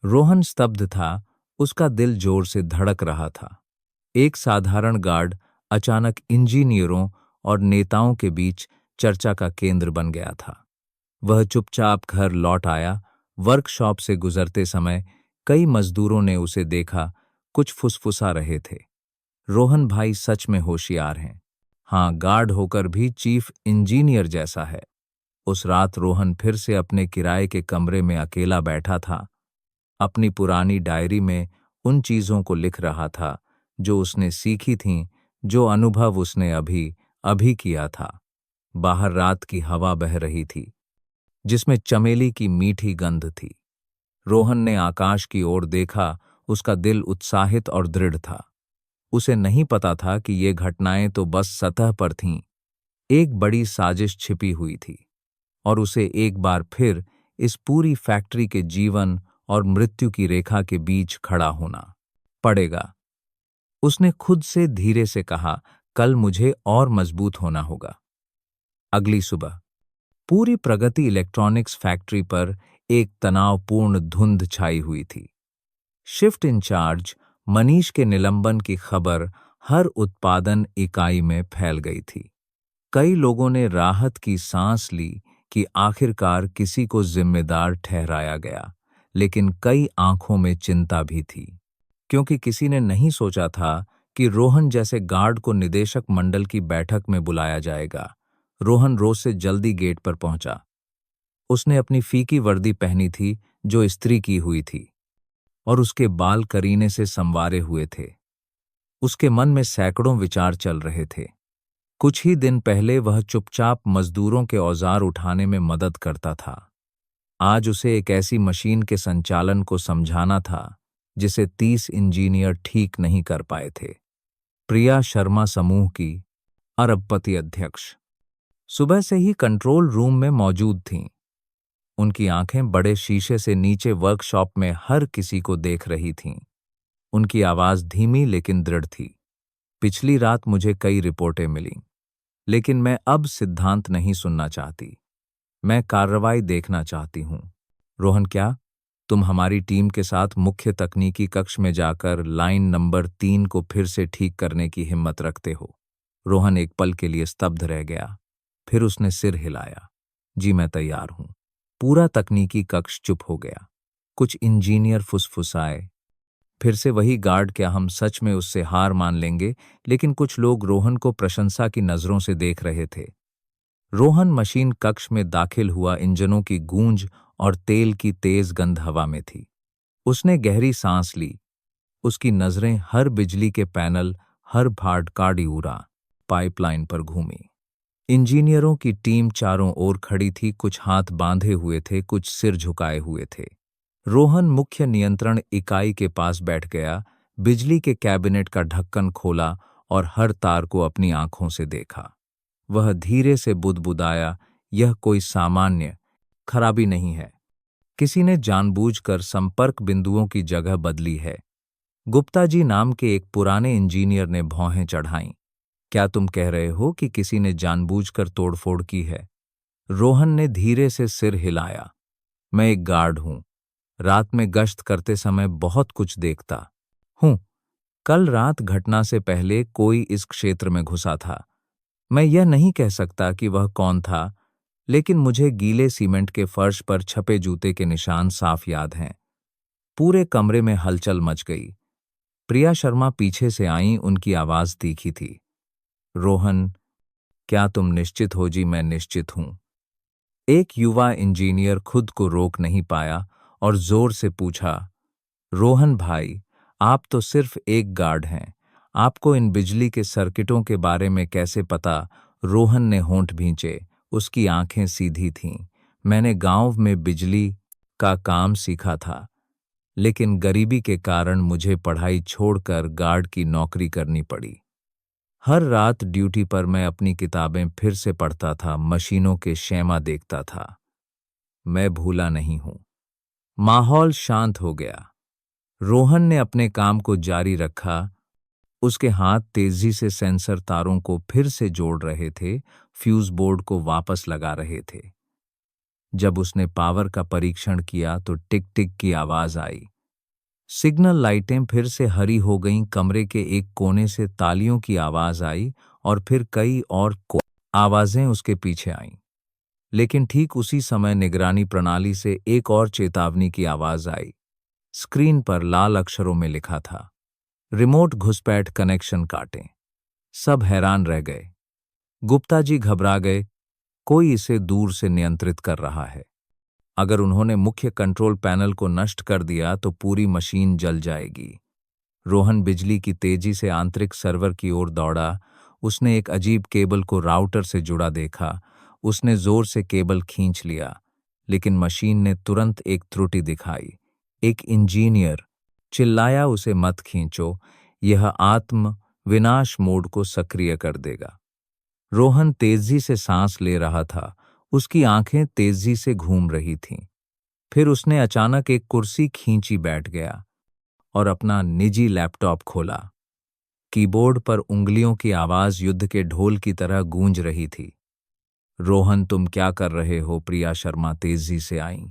रोहन स्तब्ध था। उसका दिल जोर से धड़क रहा था। एक साधारण गार्ड अचानक इंजीनियरों और नेताओं के बीच चर्चा का केंद्र बन गया था। वह चुपचाप घर लौट आया। वर्कशॉप से गुजरते समय कई मजदूरों ने उसे देखा, कुछ फुसफुसा रहे थे। रोहन भाई सच में होशियार हैं। हाँ, गार्ड होकर भी चीफ इंजीनियर जैसा है। उस रात रोहन फिर से अपने किराए के कमरे में अकेला बैठा था। अपनी पुरानी डायरी में उन चीजों को लिख रहा था जो उसने सीखी थीं, जो अनुभव उसने अभी अभी किया था। बाहर रात की हवा बह रही थी, जिसमें चमेली की मीठी गंध थी। रोहन ने आकाश की ओर देखा, उसका दिल उत्साहित और दृढ़ था। उसे नहीं पता था कि ये घटनाएं तो बस सतह पर थीं, एक बड़ी साजिश छिपी हुई थी, और उसे एक बार फिर इस पूरी फैक्ट्री के जीवन और मृत्यु की रेखा के बीच खड़ा होना पड़ेगा। उसने खुद से धीरे से कहा, कल मुझे और मजबूत होना होगा। अगली सुबह पूरी प्रगति इलेक्ट्रॉनिक्स फैक्ट्री पर एक तनावपूर्ण धुंध छाई हुई थी। शिफ्ट इंचार्ज मनीष के निलंबन की खबर हर उत्पादन इकाई में फैल गई थी। कई लोगों ने राहत की सांस ली कि आखिरकार किसी को जिम्मेदार ठहराया गया, लेकिन कई आंखों में चिंता भी थी, क्योंकि किसी ने नहीं सोचा था कि रोहन जैसे गार्ड को निदेशक मंडल की बैठक में बुलाया जाएगा। रोहन रोज से जल्दी गेट पर पहुंचा। उसने अपनी फीकी वर्दी पहनी थी जो इस्त्री की हुई थी, और उसके बाल करीने से संवारे हुए थे। उसके मन में सैकड़ों विचार चल रहे थे। कुछ ही दिन पहले वह चुपचाप मजदूरों के औजार उठाने में मदद करता था। आज उसे एक ऐसी मशीन के संचालन को समझाना था जिसे 30 इंजीनियर ठीक नहीं कर पाए थे। प्रिया शर्मा समूह की अरबपति अध्यक्ष सुबह से ही कंट्रोल रूम में मौजूद थीं। उनकी आंखें बड़े शीशे से नीचे वर्कशॉप में हर किसी को देख रही थीं। उनकी आवाज धीमी लेकिन दृढ़ थी। पिछली रात मुझे कई रिपोर्टें मिलीं, लेकिन मैं अब सिद्धांत नहीं सुनना चाहती। मैं कार्रवाई देखना चाहती हूं। रोहन, क्या तुम हमारी टीम के साथ मुख्य तकनीकी कक्ष में जाकर लाइन नंबर 3 को फिर से ठीक करने की हिम्मत रखते हो? रोहन एक पल के लिए स्तब्ध रह गया, फिर उसने सिर हिलाया। जी, मैं तैयार हूं। पूरा तकनीकी कक्ष चुप हो गया। कुछ इंजीनियर फुसफुसाए, फिर से वही गार्ड, क्या हम सच में उससे हार मान लेंगे? लेकिन कुछ लोग रोहन को प्रशंसा की नजरों से देख रहे थे। रोहन मशीन कक्ष में दाखिल हुआ। इंजनों की गूंज और तेल की तेज गंध हवा में थी। उसने गहरी सांस ली। उसकी नजरें हर बिजली के पैनल, हर भाड़काड़ीउरा पाइपलाइन पर घूमी। इंजीनियरों की टीम चारों ओर खड़ी थी, कुछ हाथ बांधे हुए थे, कुछ सिर झुकाए हुए थे। रोहन मुख्य नियंत्रण इकाई के पास बैठ गया, बिजली के कैबिनेट का ढक्कन खोला और हर तार को अपनी आंखों से देखा। वह धीरे से बुदबुदाया, यह कोई सामान्य खराबी नहीं है। किसी ने जानबूझकर संपर्क बिंदुओं की जगह बदली है। गुप्ता जी नाम के एक पुराने इंजीनियर ने भौहें चढ़ाईं। क्या तुम कह रहे हो कि किसी ने जानबूझकर तोड़फोड़ की है? रोहन ने धीरे से सिर हिलाया। मैं एक गार्ड हूं। रात में गश्त करते समय बहुत कुछ देखता हूं। कल रात घटना से पहले कोई इस क्षेत्र में घुसा था। मैं यह नहीं कह सकता कि वह कौन था, लेकिन मुझे गीले सीमेंट के फर्श पर छपे जूते के निशान साफ याद हैं। पूरे कमरे में हलचल मच गई। प्रिया शर्मा पीछे से आईं, उनकी आवाज तीखी थी। रोहन, क्या तुम निश्चित हो? जी, मैं निश्चित हूं। एक युवा इंजीनियर खुद को रोक नहीं पाया और जोर से पूछा, रोहन भाई, आप तो सिर्फ एक गार्ड हैं, आपको इन बिजली के सर्किटों के बारे में कैसे पता? रोहन ने होंठ भींचे, उसकी आंखें सीधी थीं। मैंने गांव में बिजली का काम सीखा था, लेकिन गरीबी के कारण मुझे पढ़ाई छोड़कर गार्ड की नौकरी करनी पड़ी। हर रात ड्यूटी पर मैं अपनी किताबें फिर से पढ़ता था, मशीनों के शेमा देखता था। मैं भूला नहीं हूं। माहौल शांत हो गया। रोहन ने अपने काम को जारी रखा। उसके हाथ तेजी से सेंसर तारों को फिर से जोड़ रहे थे, फ्यूज बोर्ड को वापस लगा रहे थे। जब उसने पावर का परीक्षण किया तो टिक टिक की आवाज आई। सिग्नल लाइटें फिर से हरी हो गईं। कमरे के एक कोने से तालियों की आवाज आई और फिर कई और आवाजें उसके पीछे आईं। लेकिन ठीक उसी समय निगरानी प्रणाली से एक और चेतावनी की आवाज आई। स्क्रीन पर लाल अक्षरों में लिखा था, रिमोट घुसपैठ कनेक्शन काटें। सब हैरान रह गए। गुप्ता जी घबरा गए। कोई इसे दूर से नियंत्रित कर रहा है। अगर उन्होंने मुख्य कंट्रोल पैनल को नष्ट कर दिया तो पूरी मशीन जल जाएगी। रोहन बिजली की तेजी से आंतरिक सर्वर की ओर दौड़ा। उसने एक अजीब केबल को राउटर से जुड़ा देखा। उसने जोर से केबल खींच लिया, लेकिन मशीन ने तुरंत एक त्रुटि दिखाई। एक इंजीनियर चिल्लाया, उसे मत खींचो, यह आत्म विनाश मोड को सक्रिय कर देगा। रोहन तेजी से सांस ले रहा था। उसकी आंखें तेजी से घूम रही थीं। फिर उसने अचानक एक कुर्सी खींची बैठ गया और अपना निजी लैपटॉप खोला। कीबोर्ड पर उंगलियों की आवाज युद्ध के ढोल की तरह गूंज रही थी। रोहन, तुम क्या कर रहे हो? प्रिया शर्मा तेजी से आईं।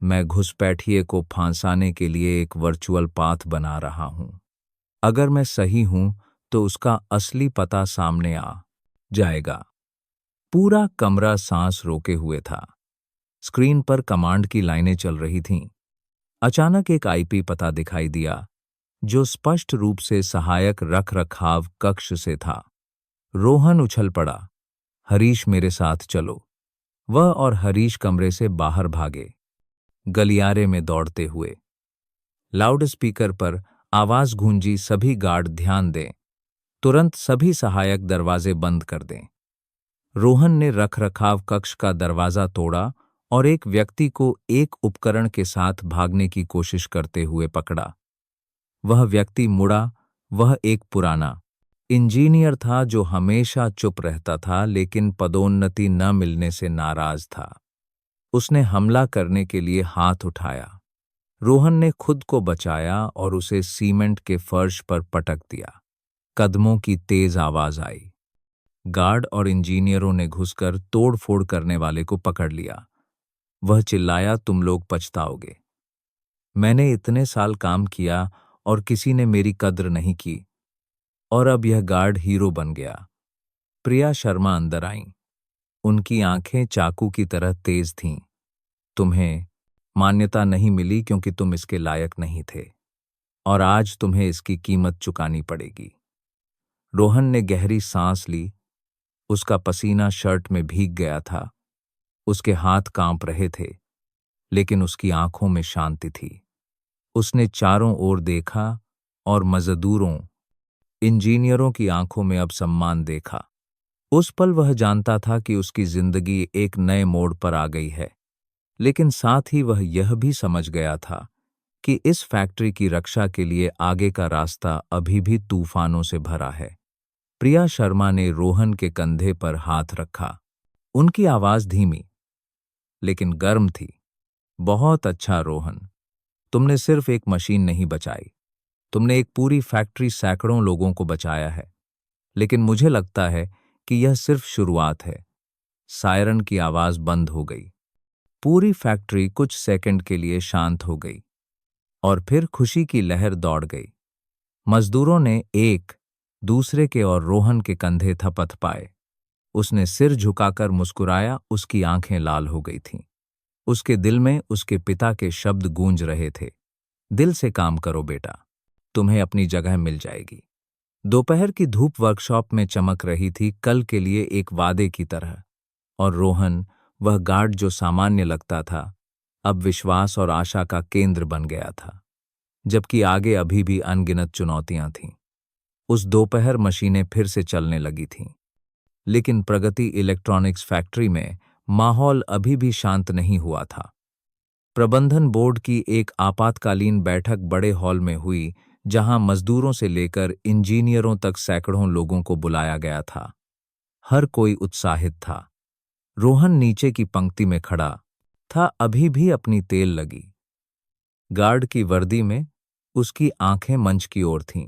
मैं घुसपैठिए को फांसाने के लिए एक वर्चुअल पाथ बना रहा हूं। अगर मैं सही हूं तो उसका असली पता सामने आ जाएगा। पूरा कमरा सांस रोके हुए था। स्क्रीन पर कमांड की लाइनें चल रही थीं। अचानक एक आईपी पता दिखाई दिया, जो स्पष्ट रूप से सहायक रखरखाव कक्ष से था। रोहन उछल पड़ा। हरीश, मेरे साथ चलो। वह और हरीश कमरे से बाहर भागे, गलियारे में दौड़ते हुए। लाउडस्पीकर पर आवाज गूंजी, सभी गार्ड ध्यान दें, तुरंत सभी सहायक दरवाजे बंद कर दें। रोहन ने रखरखाव कक्ष का दरवाजा तोड़ा और एक व्यक्ति को एक उपकरण के साथ भागने की कोशिश करते हुए पकड़ा। वह व्यक्ति मुड़ा। वह एक पुराना इंजीनियर था जो हमेशा चुप रहता था, लेकिन पदोन्नति न मिलने से नाराज था। उसने हमला करने के लिए हाथ उठाया। रोहन ने खुद को बचाया और उसे सीमेंट के फर्श पर पटक दिया। कदमों की तेज आवाज आई। गार्ड और इंजीनियरों ने घुसकर तोड़फोड़ करने वाले को पकड़ लिया। वह चिल्लाया, तुम लोग पछताओगे। मैंने इतने साल काम किया और किसी ने मेरी कद्र नहीं की, और अब यह गार्ड हीरो बन गया। प्रिया शर्मा अंदर आईं। उनकी आंखें चाकू की तरह तेज थीं। तुम्हें मान्यता नहीं मिली क्योंकि तुम इसके लायक नहीं थे, और आज तुम्हें इसकी कीमत चुकानी पड़ेगी। रोहन ने गहरी सांस ली। उसका पसीना शर्ट में भीग गया था। उसके हाथ कांप रहे थे, लेकिन उसकी आंखों में शांति थी। उसने चारों ओर देखा और मजदूरों, इंजीनियरों की आंखों में अब सम्मान देखा। उस पल वह जानता था कि उसकी जिंदगी एक नए मोड़ पर आ गई है, लेकिन साथ ही वह यह भी समझ गया था कि इस फैक्ट्री की रक्षा के लिए आगे का रास्ता अभी भी तूफानों से भरा है। प्रिया शर्मा ने रोहन के कंधे पर हाथ रखा। उनकी आवाज धीमी लेकिन गर्म थी। बहुत अच्छा रोहन, तुमने सिर्फ एक मशीन नहीं बचाई, तुमने एक पूरी फैक्ट्री, सैकड़ों लोगों को बचाया है। लेकिन मुझे लगता है कि यह सिर्फ शुरुआत है। सायरन की आवाज बंद हो गई। पूरी फैक्ट्री कुछ सेकंड के लिए शांत हो गई, और फिर खुशी की लहर दौड़ गई। मजदूरों ने एक दूसरे के और रोहन के कंधे थपथपाए। उसने सिर झुकाकर मुस्कुराया। उसकी आंखें लाल हो गई थीं। उसके दिल में उसके पिता के शब्द गूंज रहे थे, दिल से काम करो बेटा, तुम्हें अपनी जगह मिल जाएगी। दोपहर की धूप वर्कशॉप में चमक रही थी, कल के लिए एक वादे की तरह। और रोहन, वह गार्ड जो सामान्य लगता था, अब विश्वास और आशा का केंद्र बन गया था। जबकि आगे अभी भी अनगिनत चुनौतियां थीं। उस दोपहर मशीनें फिर से चलने लगी थीं, लेकिन प्रगति इलेक्ट्रॉनिक्स फैक्ट्री में माहौल अभी भी शांत नहीं हुआ था। प्रबंधन बोर्ड की एक आपातकालीन बैठक बड़े हॉल में हुई, जहां मजदूरों से लेकर इंजीनियरों तक सैकड़ों लोगों को बुलाया गया था। हर कोई उत्साहित था। रोहन नीचे की पंक्ति में खड़ा था, अभी भी अपनी तेल लगी। गार्ड की वर्दी में उसकी आंखें मंच की ओर थीं।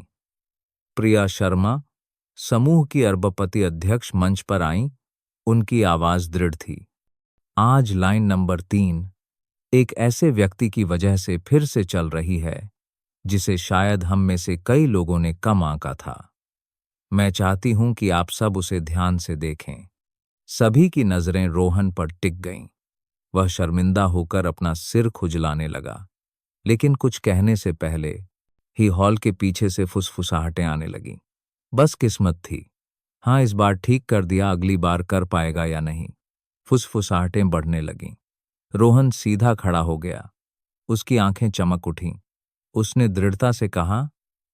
प्रिया शर्मा, समूह की अरबपति अध्यक्ष, मंच पर आईं। उनकी आवाज दृढ़ थी। आज लाइन नंबर 3 एक ऐसे व्यक्ति की वजह से फिर से चल रही है, जिसे शायद हम में से कई लोगों ने कम आंका था। मैं चाहती हूं कि आप सब उसे ध्यान से देखें। सभी की नजरें रोहन पर टिक गईं। वह शर्मिंदा होकर अपना सिर खुजलाने लगा, लेकिन कुछ कहने से पहले ही हॉल के पीछे से फुसफुसाहटें आने लगीं। बस किस्मत थी। हाँ, इस बार ठीक कर दिया, अगली बार कर पाएगा या नहीं। फुसफुसाहटें बढ़ने लगीं। रोहन सीधा खड़ा हो गया। उसकी आंखें चमक उठीं। उसने दृढ़ता से कहा,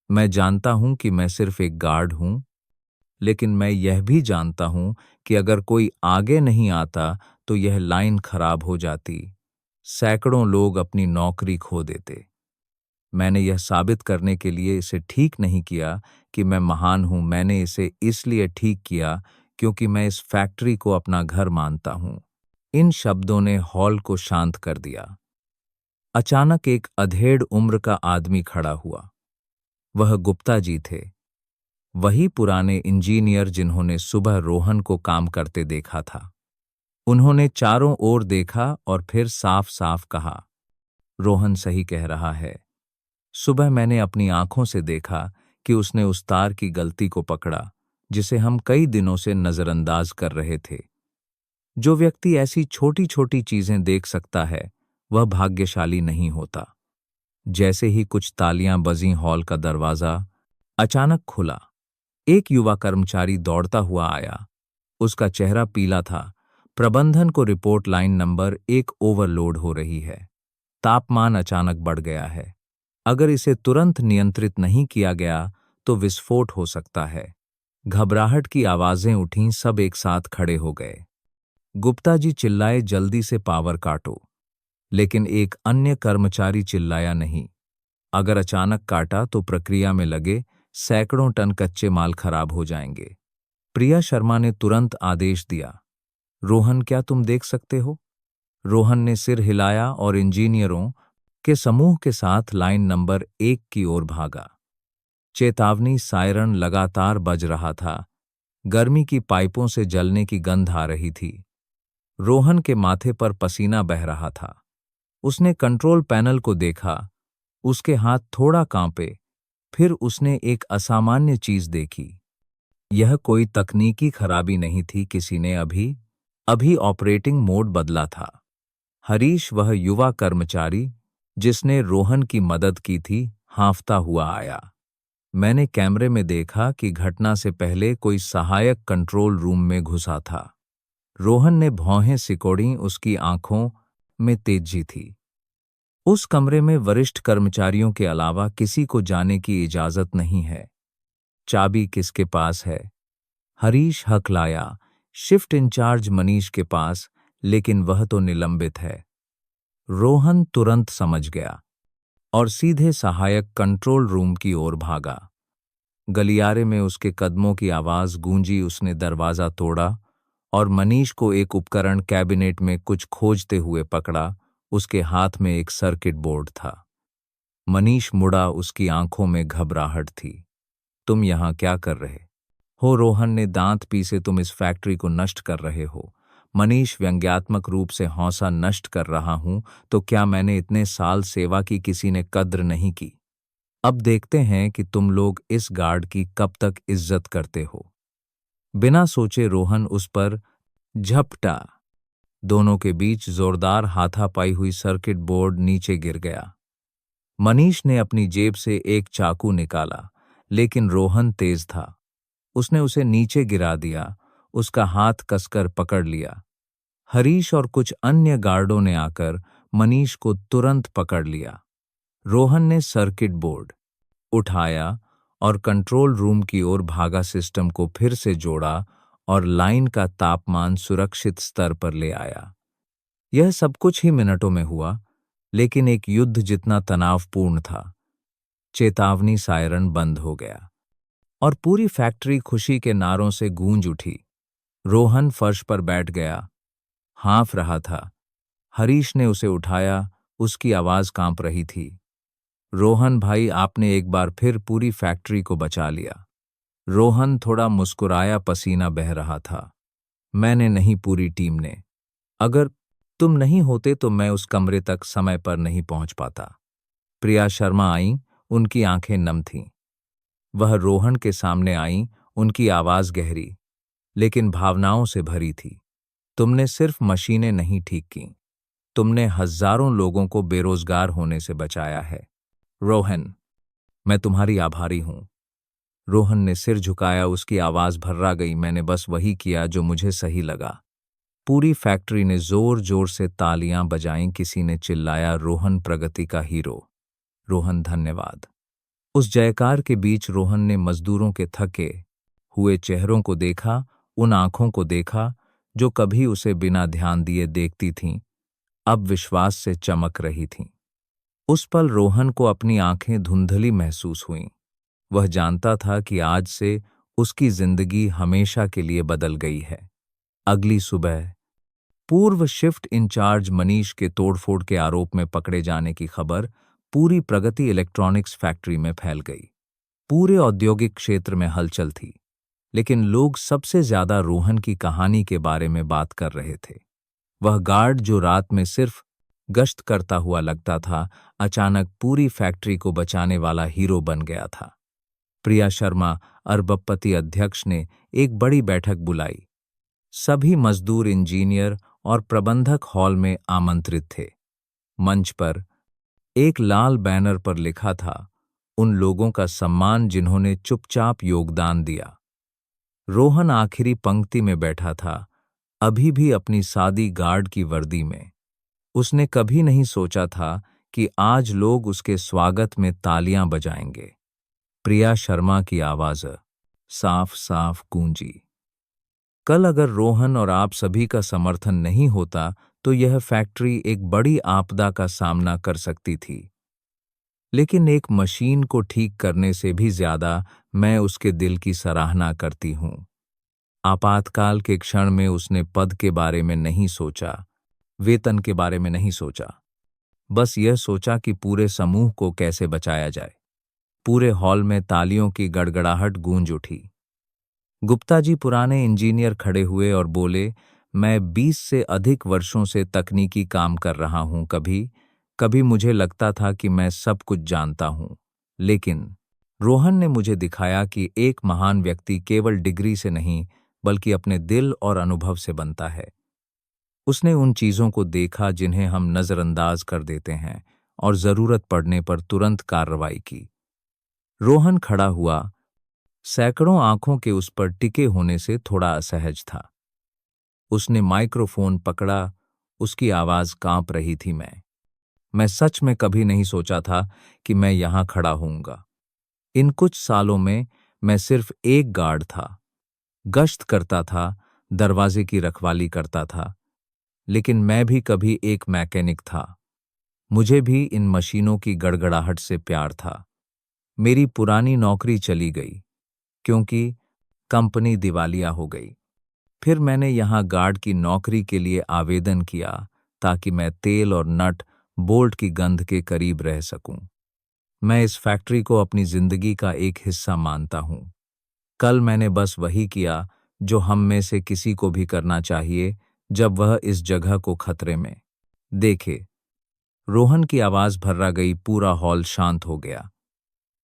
मैं जानता हूं कि मैं सिर्फ एक गार्ड हूं, लेकिन मैं यह भी जानता हूं कि अगर कोई आगे नहीं आता तो यह लाइन खराब हो जाती। सैकड़ों लोग अपनी नौकरी खो देते। मैंने यह साबित करने के लिए इसे ठीक नहीं किया कि मैं महान हूं, मैंने इसे इसलिए ठीक किया क्योंकि मैं इस फैक्ट्री को अपना घर मानता हूं। इन शब्दों ने हॉल को शांत कर दिया। अचानक एक अधेड़ उम्र का आदमी खड़ा हुआ। वह गुप्ता जी थे, वही पुराने इंजीनियर जिन्होंने सुबह रोहन को काम करते देखा था। उन्होंने चारों ओर देखा और फिर साफ साफ कहा, रोहन सही कह रहा है। सुबह मैंने अपनी आंखों से देखा कि उसने उस तार की गलती को पकड़ा जिसे हम कई दिनों से नजरअंदाज कर रहे थे। जो व्यक्ति ऐसी छोटी छोटी चीजें देख सकता है, वह भाग्यशाली नहीं होता। जैसे ही कुछ तालियां बजीं, हॉल का दरवाजा अचानक खुला। एक युवा कर्मचारी दौड़ता हुआ आया। उसका चेहरा पीला था। प्रबंधन को रिपोर्ट, लाइन नंबर 1 ओवरलोड हो रही है। तापमान अचानक बढ़ गया है। अगर इसे तुरंत नियंत्रित नहीं किया गया तो विस्फोट हो सकता है। घबराहट की आवाजें उठीं, सब एक साथ खड़े हो गए। गुप्ता जी चिल्लाए, जल्दी से पावर काटो। लेकिन एक अन्य कर्मचारी चिल्लाया, नहीं, अगर अचानक काटा तो प्रक्रिया में लगे सैकड़ों टन कच्चे माल खराब हो जाएंगे। प्रिया शर्मा ने तुरंत आदेश दिया, रोहन क्या तुम देख सकते हो? रोहन ने सिर हिलाया और इंजीनियरों के समूह के साथ लाइन नंबर 1 की ओर भागा। चेतावनी सायरन लगातार बज रहा था। गर्मी की पाइपों से जलने की गंध आ रही थी। रोहन के माथे पर पसीना बह रहा था। उसने कंट्रोल पैनल को देखा। उसके हाथ थोड़ा कांपे। फिर उसने एक असामान्य चीज देखी। यह कोई तकनीकी खराबी नहीं थी, किसी ने अभी अभी ऑपरेटिंग मोड बदला था। हरीश, वह युवा कर्मचारी जिसने रोहन की मदद की थी, हांफता हुआ आया। मैंने कैमरे में देखा कि घटना से पहले कोई सहायक कंट्रोल रूम में घुसा था। रोहन ने भौहें सिकोड़ी, उसकी आंखों में तेजी थी। उस कमरे में वरिष्ठ कर्मचारियों के अलावा किसी को जाने की इजाजत नहीं है। चाबी किसके पास है? हरीश हकलाया, शिफ्ट इंचार्ज मनीष के पास, लेकिन वह तो निलंबित है। रोहन तुरंत समझ गया और सीधे सहायक कंट्रोल रूम की ओर भागा। गलियारे में उसके कदमों की आवाज गूंजी। उसने दरवाजा तोड़ा और मनीष को एक उपकरण कैबिनेट में कुछ खोजते हुए पकड़ा। उसके हाथ में एक सर्किट बोर्ड था। मनीष मुड़ा, उसकी आंखों में घबराहट थी। तुम यहां क्या कर रहे हो? रोहन ने दांत पीसे, तुम इस फैक्ट्री को नष्ट कर रहे हो। मनीष व्यंग्यात्मक रूप से हौसा, नष्ट कर रहा हूं तो क्या मैंने इतने साल सेवा की, किसी ने कद्र नहीं की? अब देखते हैं कि तुम लोग इस गार्ड की कब तक इज्जत करते हो। बिना सोचे रोहन उस पर झपटा। दोनों के बीच जोरदार हाथापाई हुई। सर्किट बोर्ड नीचे गिर गया। मनीष ने अपनी जेब से एक चाकू निकाला, लेकिन रोहन तेज था। उसने उसे नीचे गिरा दिया। उसका हाथ कसकर पकड़ लिया। हरीश और कुछ अन्य गार्डों ने आकर मनीष को तुरंत पकड़ लिया। रोहन ने सर्किट बोर्ड उठाया और कंट्रोल रूम की ओर भागा। सिस्टम को फिर से जोड़ा और लाइन का तापमान सुरक्षित स्तर पर ले आया। यह सब कुछ ही मिनटों में हुआ, लेकिन एक युद्ध जितना तनावपूर्ण था। चेतावनी सायरन बंद हो गया और पूरी फैक्ट्री खुशी के नारों से गूंज उठी। रोहन फर्श पर बैठ गया, हाँफ रहा था। हरीश ने उसे उठाया, उसकी आवाज कांप रही थी। रोहन भाई, आपने एक बार फिर पूरी फैक्ट्री को बचा लिया। रोहन थोड़ा मुस्कुराया, पसीना बह रहा था। मैंने नहीं, पूरी टीम ने। अगर तुम नहीं होते तो मैं उस कमरे तक समय पर नहीं पहुंच पाता। प्रिया शर्मा आईं, उनकी आंखें नम थीं। वह रोहन के सामने आईं, उनकी आवाज गहरी लेकिन भावनाओं से भरी थी। तुमने सिर्फ मशीनें नहीं ठीक की, तुमने हजारों लोगों को बेरोजगार होने से बचाया है। रोहन, मैं तुम्हारी आभारी हूं। रोहन ने सिर झुकाया, उसकी आवाज भर्रा गई। मैंने बस वही किया जो मुझे सही लगा। पूरी फैक्ट्री ने जोर जोर से तालियां बजाईं। किसी ने चिल्लाया, रोहन प्रगति का हीरो। रोहन धन्यवाद। उस जयकार के बीच रोहन ने मजदूरों के थके हुए चेहरों को देखा, उन आंखों को देखा जो कभी उसे बिना ध्यान दिए देखती थीं, अब विश्वास से चमक रही थीं। उस पल रोहन को अपनी आंखें धुंधली महसूस हुईं। वह जानता था कि आज से उसकी जिंदगी हमेशा के लिए बदल गई है। अगली सुबह पूर्व शिफ्ट इंचार्ज मनीष के तोड़फोड़ के आरोप में पकड़े जाने की खबर पूरी प्रगति इलेक्ट्रॉनिक्स फैक्ट्री में फैल गई। पूरे औद्योगिक क्षेत्र में हलचल थी, लेकिन लोग सबसे ज्यादा रोहन की कहानी के बारे में बात कर रहे थे। वह गार्ड जो रात में सिर्फ गश्त करता हुआ लगता था, अचानक पूरी फैक्ट्री को बचाने वाला हीरो बन गया था। प्रिया शर्मा, अरबपति अध्यक्ष ने एक बड़ी बैठक बुलाई। सभी मजदूर, इंजीनियर और प्रबंधक हॉल में आमंत्रित थे। मंच पर एक लाल बैनर पर लिखा था, उन लोगों का सम्मान जिन्होंने चुपचाप योगदान दिया। रोहन आखिरी पंक्ति में बैठा था, अभी भी अपनी सादी गार्ड की वर्दी में। उसने कभी नहीं सोचा था कि आज लोग उसके स्वागत में तालियां बजाएंगे। प्रिया शर्मा की आवाज साफ साफ गूंजी, कल अगर रोहन और आप सभी का समर्थन नहीं होता तो यह फैक्ट्री एक बड़ी आपदा का सामना कर सकती थी। लेकिन एक मशीन को ठीक करने से भी ज्यादा मैं उसके दिल की सराहना करती हूं। आपातकाल के क्षण में उसने पद के बारे में नहीं सोचा, वेतन के बारे में नहीं सोचा, बस यह सोचा कि पूरे समूह को कैसे बचाया जाए। पूरे हॉल में तालियों की गड़गड़ाहट गूंज उठी। गुप्ता जी, पुराने इंजीनियर, खड़े हुए और बोले, मैं 20 से अधिक वर्षों से तकनीकी काम कर रहा हूं। कभी कभी मुझे लगता था कि मैं सब कुछ जानता हूं, लेकिन रोहन ने मुझे दिखाया कि एक महान व्यक्ति केवल डिग्री से नहीं बल्कि अपने दिल और अनुभव से बनता है। उसने उन चीजों को देखा जिन्हें हम नजरअंदाज कर देते हैं और जरूरत पड़ने पर तुरंत कार्रवाई की। रोहन खड़ा हुआ, सैकड़ों आंखों के उस पर टिके होने से थोड़ा असहज था। उसने माइक्रोफोन पकड़ा, उसकी आवाज कांप रही थी। मैं सच में कभी नहीं सोचा था कि मैं यहां खड़ा होऊंगा। इन कुछ सालों में मैं सिर्फ एक गार्ड था, गश्त करता था, दरवाजे की रखवाली करता था, लेकिन मैं भी कभी एक मैकेनिक था। मुझे भी इन मशीनों की गड़गड़ाहट से प्यार था। मेरी पुरानी नौकरी चली गई क्योंकि कंपनी दिवालिया हो गई। फिर मैंने यहां गार्ड की नौकरी के लिए आवेदन किया ताकि मैं तेल और नट बोल्ट की गंध के करीब रह सकूं। मैं इस फैक्ट्री को अपनी जिंदगी का एक हिस्सा मानता हूं। कल मैंने बस वही किया जो हम में से किसी को भी करना चाहिए जब वह इस जगह को खतरे में देखे। रोहन की आवाज भर्रा गई, पूरा हॉल शांत हो गया।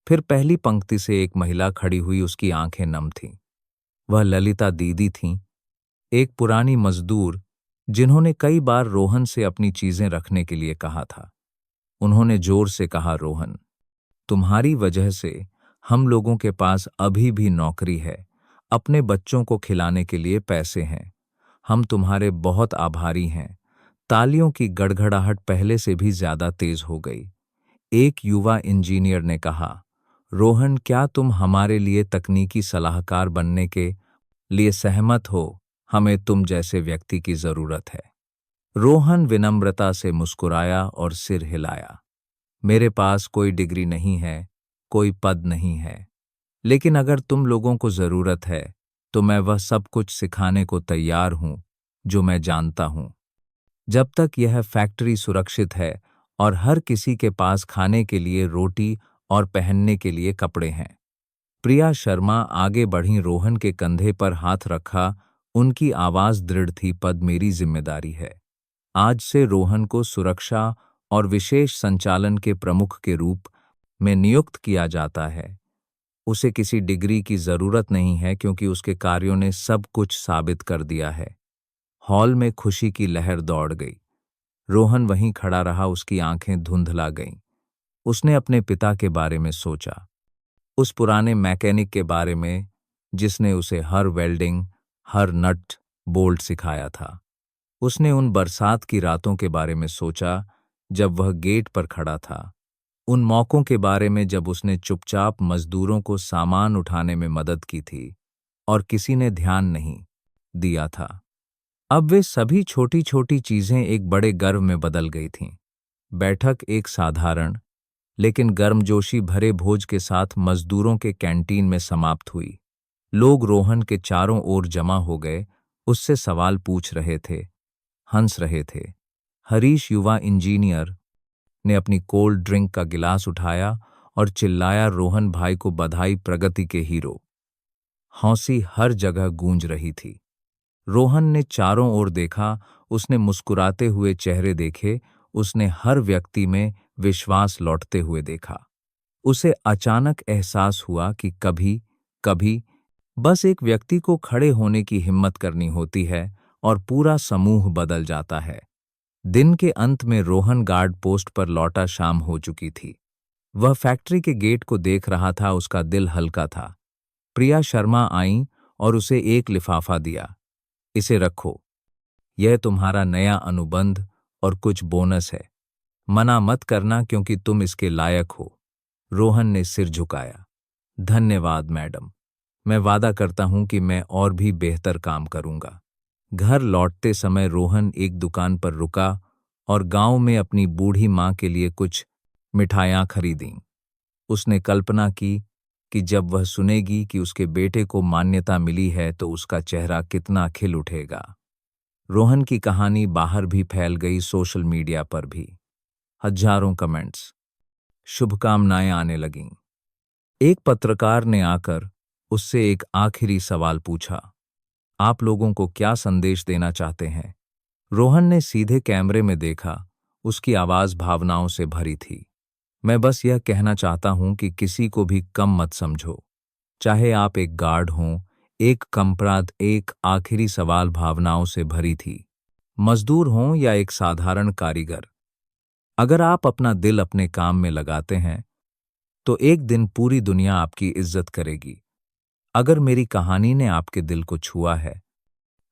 फिर पहली पंक्ति से एक महिला खड़ी हुई, उसकी आंखें नम थीं। वह ललिता दीदी थीं, एक पुरानी मजदूर जिन्होंने कई बार रोहन से अपनी चीजें रखने के लिए कहा था। उन्होंने जोर से कहा, रोहन, तुम्हारी वजह से हम लोगों के पास अभी भी नौकरी है, अपने बच्चों को खिलाने के लिए पैसे हैं। हम तुम्हारे बहुत आभारी हैं। तालियों की गड़गड़ाहट पहले से भी ज्यादा तेज हो गई। एक युवा इंजीनियर ने कहा, रोहन, क्या तुम हमारे लिए तकनीकी सलाहकार बनने के लिए सहमत हो? हमें तुम जैसे व्यक्ति की जरूरत है। रोहन विनम्रता से मुस्कुराया और सिर हिलाया। मेरे पास कोई डिग्री नहीं है, कोई पद नहीं है, लेकिन अगर तुम लोगों को जरूरत है तो मैं वह सब कुछ सिखाने को तैयार हूं जो मैं जानता हूं। जब तक यह फैक्ट्री सुरक्षित है और हर किसी के पास खाने के लिए रोटी और पहनने के लिए कपड़े हैं। प्रिया शर्मा आगे बढ़ी, रोहन के कंधे पर हाथ रखा, उनकी आवाज दृढ़ थी, पद मेरी जिम्मेदारी है। आज से रोहन को सुरक्षा और विशेष संचालन के प्रमुख के रूप में नियुक्त किया जाता है। उसे किसी डिग्री की जरूरत नहीं है क्योंकि उसके कार्यों ने सब कुछ साबित कर दिया है। हॉल में खुशी की लहर दौड़ गई। रोहन वहीं खड़ा रहा, उसकी आंखें धुंधला गईं। उसने अपने पिता के बारे में सोचा, उस पुराने मैकेनिक के बारे में जिसने उसे हर वेल्डिंग, हर नट बोल्ट सिखाया था। उसने उन बरसात की रातों के बारे में सोचा जब वह गेट पर खड़ा था, उन मौकों के बारे में जब उसने चुपचाप मजदूरों को सामान उठाने में मदद की थी और किसी ने ध्यान नहीं दिया था। अब वे सभी छोटी छोटी चीजें एक बड़े गर्व में बदल गई थीं। बैठक एक साधारण लेकिन गर्मजोशी भरे भोज के साथ मजदूरों के कैंटीन में समाप्त हुई। लोग रोहन के चारों ओर जमा हो गए, उससे सवाल पूछ रहे थे, हंस रहे थे। हरीश, युवा इंजीनियर, ने अपनी कोल्ड ड्रिंक का गिलास उठाया और चिल्लाया, रोहन भाई को बधाई, प्रगति के हीरो। हौसी हर जगह गूंज रही थी। रोहन ने चारों ओर देखा, उसने मुस्कुराते हुए चेहरे देखे, उसने हर व्यक्ति में विश्वास लौटते हुए देखा। उसे अचानक एहसास हुआ कि कभी कभी बस एक व्यक्ति को खड़े होने की हिम्मत करनी होती है और पूरा समूह बदल जाता है। दिन के अंत में रोहन गार्ड पोस्ट पर लौटा, शाम हो चुकी थी। वह फैक्ट्री के गेट को देख रहा था, उसका दिल हल्का था। प्रिया शर्मा आईं और उसे एक लिफाफा दिया। इसे रखो, यह तुम्हारा नया अनुबंध और कुछ बोनस है। मना मत करना क्योंकि तुम इसके लायक हो। रोहन ने सिर झुकाया। धन्यवाद मैडम, मैं वादा करता हूं कि मैं और भी बेहतर काम करूंगा। घर लौटते समय रोहन एक दुकान पर रुका और गांव में अपनी बूढ़ी मां के लिए कुछ मिठाइयां खरीदीं। उसने कल्पना की कि जब वह सुनेगी कि उसके बेटे को मान्यता मिली है तो उसका चेहरा कितना खिल उठेगा। रोहन की कहानी बाहर भी फैल गई, सोशल मीडिया पर भी हजारों कमेंट्स, शुभकामनाएं आने लगीं। एक पत्रकार ने आकर उससे एक आखिरी सवाल पूछा, आप लोगों को क्या संदेश देना चाहते हैं? रोहन ने सीधे कैमरे में देखा, उसकी आवाज भावनाओं से भरी थी। मैं बस यह कहना चाहता हूं कि किसी को भी कम मत समझो, चाहे आप एक गार्ड हों, एक कंपराध। एक आखिरी सवाल भावनाओं से भरी थी। मजदूर हों या एक साधारण कारीगर, अगर आप अपना दिल अपने काम में लगाते हैं तो एक दिन पूरी दुनिया आपकी इज्जत करेगी। अगर मेरी कहानी ने आपके दिल को छुआ है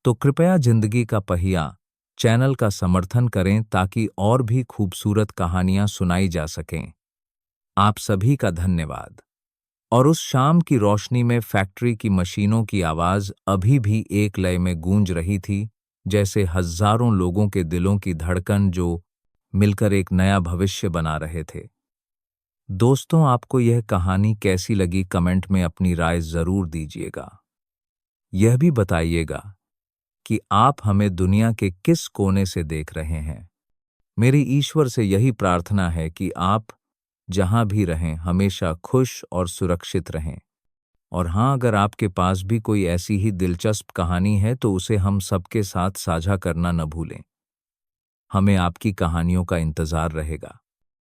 तो कृपया जिंदगी का पहिया चैनल का समर्थन करें ताकि और भी खूबसूरत कहानियां सुनाई जा सकें। आप सभी का धन्यवाद। और उस शाम की रोशनी में फैक्ट्री की मशीनों की आवाज अभी भी एक लय में गूंज रही थी, जैसे हजारों लोगों के दिलों की धड़कन जो मिलकर एक नया भविष्य बना रहे थे। दोस्तों, आपको यह कहानी कैसी लगी? कमेंट में अपनी राय जरूर दीजिएगा। यह भी बताइएगा कि आप हमें दुनिया के किस कोने से देख रहे हैं। मेरी ईश्वर से यही प्रार्थना है कि आप जहां भी रहें हमेशा खुश और सुरक्षित रहें। और हाँ, अगर आपके पास भी कोई ऐसी ही दिलचस्प कहानी है तो उसे हम सबके साथ साझा करना न भूलें। हमें आपकी कहानियों का इंतजार रहेगा।